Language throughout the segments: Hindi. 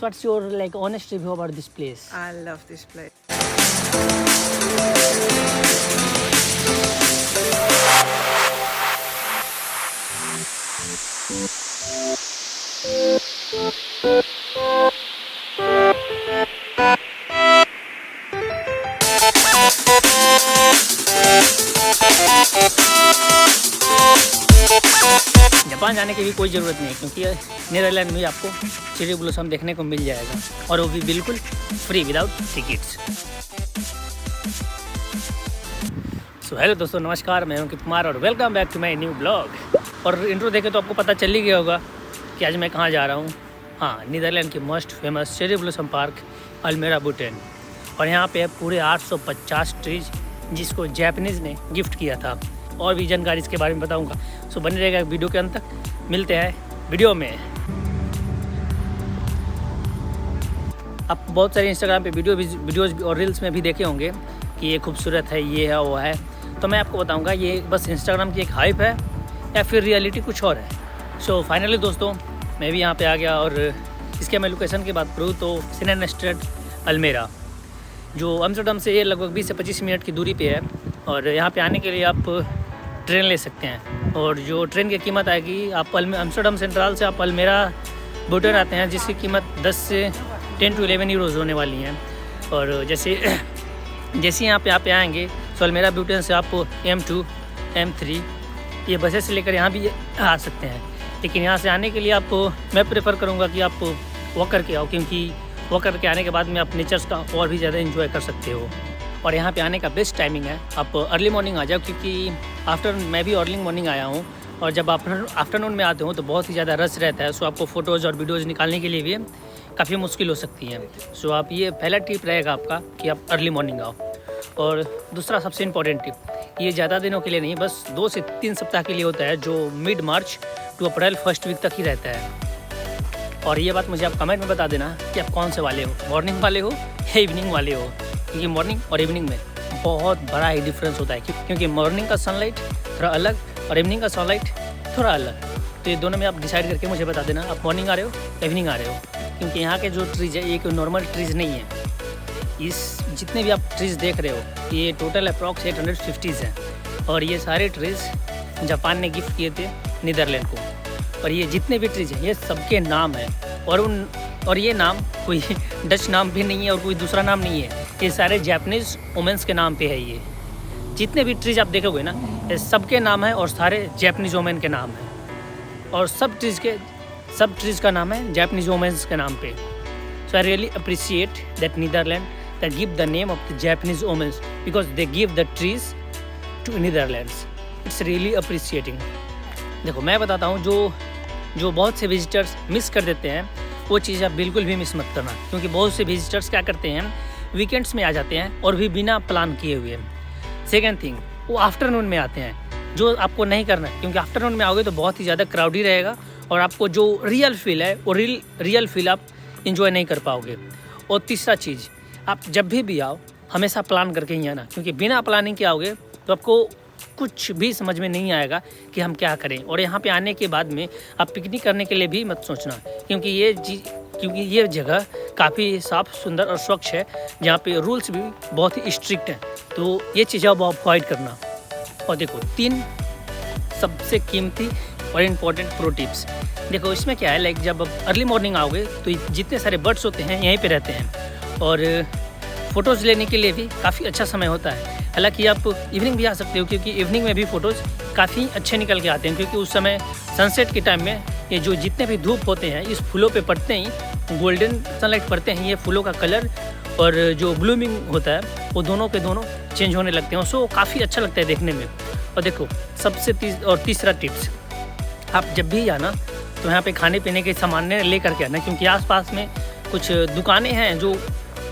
What's your like honest review about this place? I love this place. Japan जाने की भी कोई ज़रूरत नहीं है क्योंकि नीदरलैंड में आपको चेरी ब्लॉसम देखने को मिल जाएगा और वो भी बिल्कुल free without tickets. So hello दोस्तों, नमस्कार, मैं अंकित कुमार और welcome back to my new blog. और इंट्रो देखे तो आपको पता चल ही गया होगा कि आज मैं कहाँ जा रहा हूँ। हाँ, नीदरलैंड की most famous cherry blossom park Almere Buiten. और यहाँ पे है पूरे 850 ट्रीज जिसको जापानीज़ ने गिफ्ट किया था। और भी जानकारी इसके बारे में बताऊंगा, सो बने रहेगा वीडियो के अंत तक। मिलते हैं वीडियो में। आप बहुत सारे इंस्टाग्राम पे वीडियोज़ और रील्स में भी देखे होंगे कि ये खूबसूरत है, ये है, वो है। तो मैं आपको बताऊंगा ये बस इंस्टाग्राम की एक हाइप है या फिर रियलिटी कुछ और है। सो फाइनली दोस्तों, मैं भी यहाँ पे आ गया और इसके मैं लोकेशन की बात करूँ तो सिनेन स्ट्रीट अल्मेरा, जो अम्स्टर्डम से ये लगभग 20 से 25 मिनट की दूरी पे है। और यहाँ पे आने के लिए आप ट्रेन ले सकते हैं और जो ट्रेन की कीमत आएगी, आप अम्स्टर्डम सेंट्रल से आप अल्मेरा बुटेन आते हैं जिसकी कीमत 10 से 10 to 11 यूरोज़ होने वाली हैं। और जैसे यहाँ पे आएंगे तो अल्मेरा बुटेन से आप M2 M3 ये बसेस से लेकर यहाँ भी आ सकते हैं। लेकिन यहाँ से आने के लिए मैं प्रेफर करूँगा कि आप वॉक करके आओ, क्योंकि वॉक करके आने के बाद में आप नेचर्स का और भी ज़्यादा एंजॉय कर सकते हो। और यहाँ पे आने का बेस्ट टाइमिंग है, आप अर्ली मॉर्निंग आ जाओ, क्योंकि मैं भी अर्ली मॉर्निंग आया हूँ। और जब आप आफ्टरनून में आते हो तो बहुत ही ज़्यादा रश रहता है। सो आपको फ़ोटोज़ और वीडियोज़ निकालने के लिए भी काफ़ी मुश्किल हो सकती है। सो आप ये पहला टिप रहेगा आपका कि आप अर्ली मॉर्निंग आओ। और दूसरा सबसे इम्पॉर्टेंट टिप, ये ज़्यादा दिनों के लिए नहीं, बस 2 से 3 सप्ताह के लिए होता है, जो mid March to April first week तक ही रहता है। और ये बात मुझे आप कमेंट में बता देना कि आप कौन से वाले हो, मॉर्निंग वाले हो या इवनिंग वाले हो, क्योंकि मॉर्निंग और इवनिंग में बहुत बड़ा ही डिफरेंस होता है। क्योंकि मॉर्निंग का सनलाइट थोड़ा अलग और इवनिंग का सनलाइट थोड़ा अलग। तो ये दोनों में आप डिसाइड करके मुझे बता देना आप मॉर्निंग आ रहे हो या इवनिंग आ रहे हो। क्योंकि यहाँ के जो ट्रीज है ये कोई नॉर्मल ट्रीज नहीं है। इस जितने भी आप ट्रीज देख रहे हो ये टोटल अप्रॉक्स 850 हैं। और ये सारे ट्रीज जापान ने गिफ्ट किए थे नीदरलैंड को। और ये जितने भी ट्रीज हैं ये सबके नाम हैं। और ये नाम कोई डच नाम भी नहीं है और कोई दूसरा नाम नहीं है, ये सारे जापानीज़ वुमेंस के नाम पे है। ये जितने भी ट्रीज आप देखोगे ना, ये सबके नाम है और सारे जापानीज़ वुमेन के नाम है। और सब ट्रीज का नाम है जापानीज़ वुमेंस के नाम पे। So I really appreciate that Netherland that give the name of the Japanese womens because they give the trees to Netherlands. It's really appreciating. देखो मैं बताता हूँ, जो बहुत से विजिटर्स मिस कर देते हैं वो चीज़ आप बिल्कुल भी मिस मत करना। क्योंकि बहुत से विजिटर्स क्या करते हैं, वीकेंड्स में आ जाते हैं और भी बिना प्लान किए हुए। सेकेंड थिंग, वो आफ्टरनून में आते हैं, जो आपको नहीं करना है, क्योंकि आफ्टरनून में आओगे तो बहुत ही ज़्यादा क्राउडी रहेगा और आपको जो रियल फील है वो रियल फील आप इंजॉय नहीं कर पाओगे। और तीसरा चीज़, आप जब भी आओ हमेशा प्लान करके ही आना, क्योंकि बिना प्लानिंग के आओगे तो आपको कुछ भी समझ में नहीं आएगा कि हम क्या करें। और यहाँ पे आने के बाद में आप पिकनिक करने के लिए भी मत सोचना, क्योंकि ये जगह काफ़ी साफ़, सुंदर और स्वच्छ है, जहाँ पे रूल्स भी बहुत ही स्ट्रिक्ट हैं। तो ये चीज़ें आप अवॉइड करना। और देखो 3 सबसे कीमती और इम्पोर्टेंट प्रो टिप्स। देखो इसमें क्या है, लाइक जब आप अर्ली मॉर्निंग आओगे तो जितने सारे बर्ड्स होते हैं यहीं पे रहते हैं और फ़ोटोज़ लेने के लिए भी काफ़ी अच्छा समय होता है। हालांकि आप इवनिंग भी आ सकते हो, क्योंकि इवनिंग में भी फ़ोटोज़ काफ़ी अच्छे निकल के आते हैं, क्योंकि उस समय सनसेट के टाइम में ये जो जितने भी धूप होते हैं इस फूलों पे पड़ते ही गोल्डन सनलाइट पड़ते हैं, ये फूलों का कलर और जो ब्लूमिंग होता है वो दोनों के दोनों चेंज होने लगते हैं। सो काफ़ी अच्छा लगता है देखने में। और देखो तीसरा टिप्स, आप जब भी आना तो यहाँ पे खाने पीने के सामान ले करके आना, क्योंकि आसपास में कुछ दुकानें हैं जो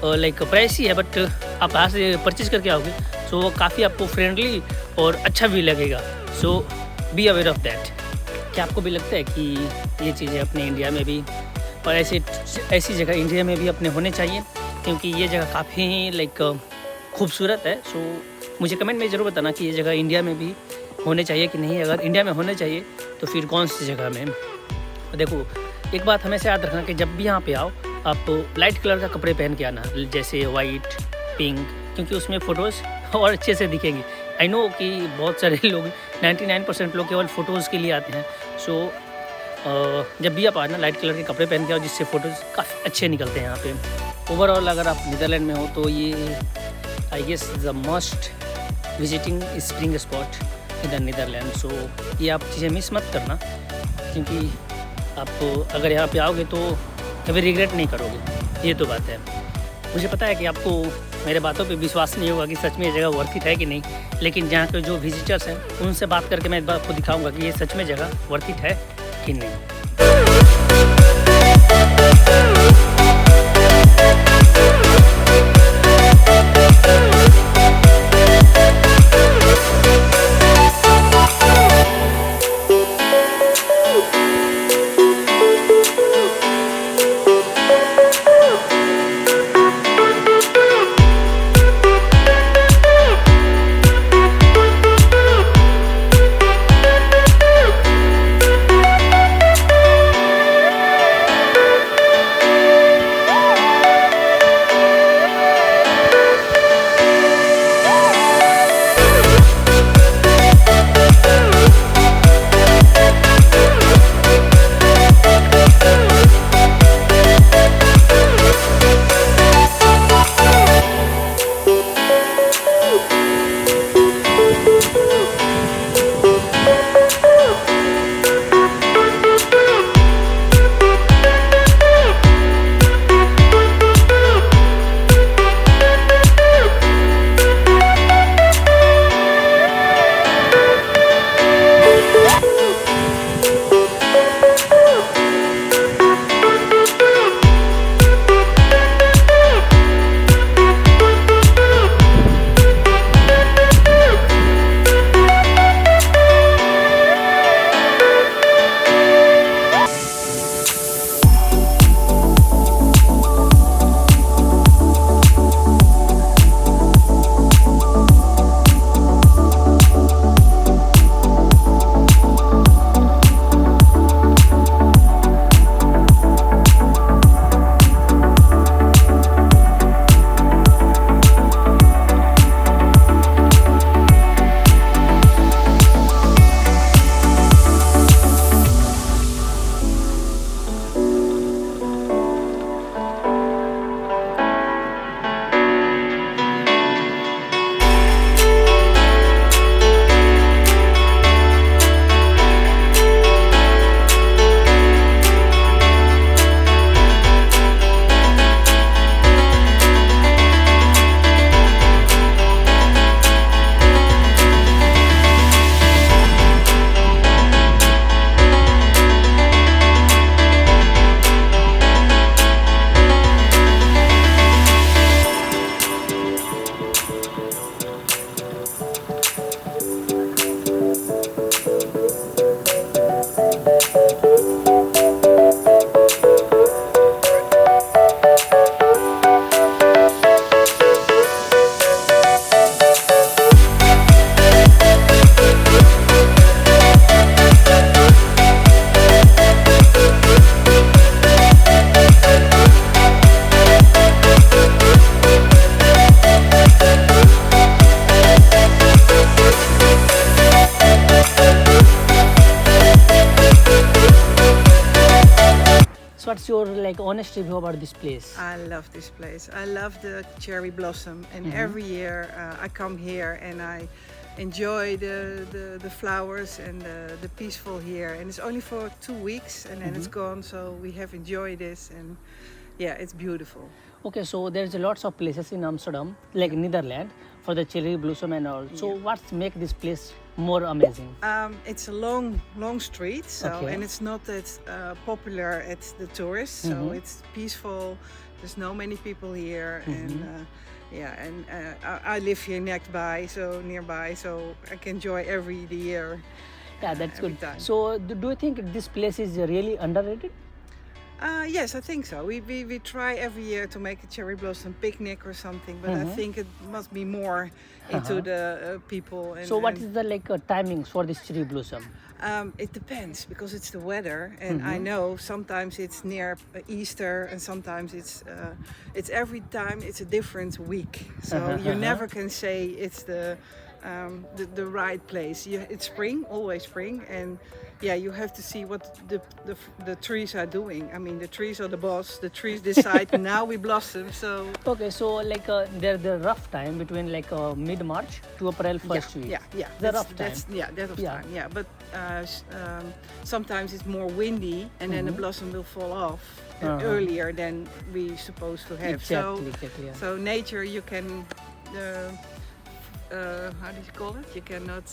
लाइक प्राइसी है, बट आप यहाँ से परचेज करके आओगे सो वो काफ़ी आपको फ्रेंडली और अच्छा भी लगेगा। सो बी अवेयर ऑफ दैट। क्या आपको भी लगता है कि ये चीज़ें अपने इंडिया में भी और ऐसी जगह इंडिया में भी अपने होने चाहिए, क्योंकि ये जगह काफ़ी लाइक खूबसूरत है। सो मुझे कमेंट में ज़रूर बताना कि ये जगह इंडिया में भी होने चाहिए कि नहीं। अगर इंडिया में होने चाहिए तो फिर कौन सी जगह में। देखो एक बात हमेशा याद रखना कि जब भी यहाँ पे आओ आप लाइट कलर का कपड़े पहन के आना, जैसे वाइट, पिंक, क्योंकि उसमें फ़ोटोज़ और अच्छे से दिखेंगी। आई नो कि बहुत सारे लोग 99% लोग केवल फ़ोटोज़ के लिए आते हैं। सो जब भी आप आना लाइट कलर के कपड़े पहन के आओ, जिससे फ़ोटोज़ काफ़ी अच्छे निकलते हैं यहाँ पे। ओवरऑल अगर आप नीदरलैंड में हो तो ये I guess the must visiting spring spot in the Netherland. So ये आप चीज़ें मिस मत करना, क्योंकि आप अगर यहाँ पे आओगे तो कभी रिग्रेट नहीं करोगे, ये तो बात है। मुझे पता है कि आपको मेरे बातों पे विश्वास नहीं होगा कि सच में ये जगह वर्थ इट है कि नहीं, लेकिन जहाँ के जो विजिटर्स हैं उनसे बात करके मैं एक बार आपको दिखाऊंगा कि ये सच में जगह वर्थ इट है कि नहीं। What's your like honest review about this place? I love this place. I love the cherry blossom, and every year I come here and I enjoy the flowers and the peaceful here. And it's only for 2 weeks, and then it's gone. So we have enjoyed this, and yeah, it's beautiful. Okay, so there's lots of places in Amsterdam, like Netherlands, for the cherry blossom and all. So what's make this place more amazing? It's a long street, so Okay. and it's not that popular at the tourists. So it's peaceful. There's no many people here, and I live here nearby, so I can enjoy the year. Yeah, that's every good. time. So do you think this place is really underrated? Yes, I think so. We try every year to make a cherry blossom picnic or something, but I think it must be more into the people. And, So what and, is the like timings for this cherry blossom? It depends because it's the weather, and Mm-hmm. I know sometimes it's near Easter, and sometimes it's every time it's a different week. So you never can say it's the right place. It's spring, always spring, and yeah, you have to see what the trees are doing. I mean, the trees are the boss. The trees decide now we blossom. So Okay, so like the rough time between like mid-March to April first week. yeah. The rough time. That of Yeah. time. Yeah, but sometimes it's more windy, and then the blossom will fall off earlier than we supposed to have. Exactly. Yeah. So nature, you can. How do you call it? You cannot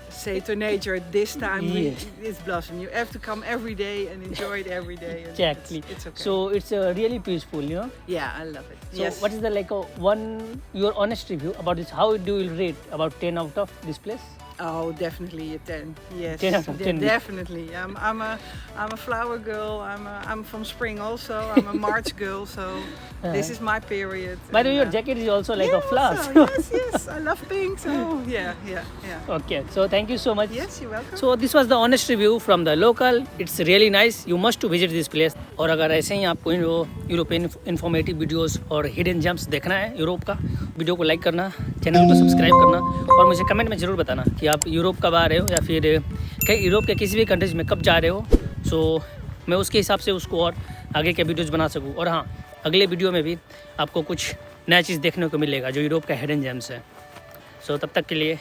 say to nature this time Yes. it's blossom. You have to come every day and enjoy it every day. And Exactly. It's okay. So it's really peaceful, you know. yeah, I love it. So yes. what is the like your honest review about this? How do you rate about 10 out of this place? Oh, definitely a 10. Yes, 10 out of 10. definitely. I'm a flower girl. I'm from spring also. I'm a March girl. So this is my period. By the way, and, your jacket is also like a yeah, flower. also, yes. I love pink. So yeah. Okay, so thank you so much. Yes, you're welcome. So this was the honest review from the local. It's really nice. You must to visit this place. और अगर ऐसे ही आपको यूरोपियन इन्फॉर्मेटिव वीडियोस और हिडन जेम्स देखना है यूरोप का, वीडियो को लाइक करना, चैनल को सब्सक्राइब करना और मुझे कमेंट में ज़रूर बताना कि आप यूरोप कब आ रहे हो या फिर कहीं यूरोप के किसी भी कंट्रीज में कब जा रहे हो. सो मैं उसके हिसाब से उसको और आगे के वीडियोज़ बना सकूँ. और हाँ, अगले वीडियो में भी आपको कुछ नया चीज़ देखने को मिलेगा जो यूरोप का हिडन जेम्स है. सो तब तक के लिए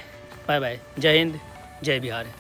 बाय बाय. जय हिंद, जय बिहार.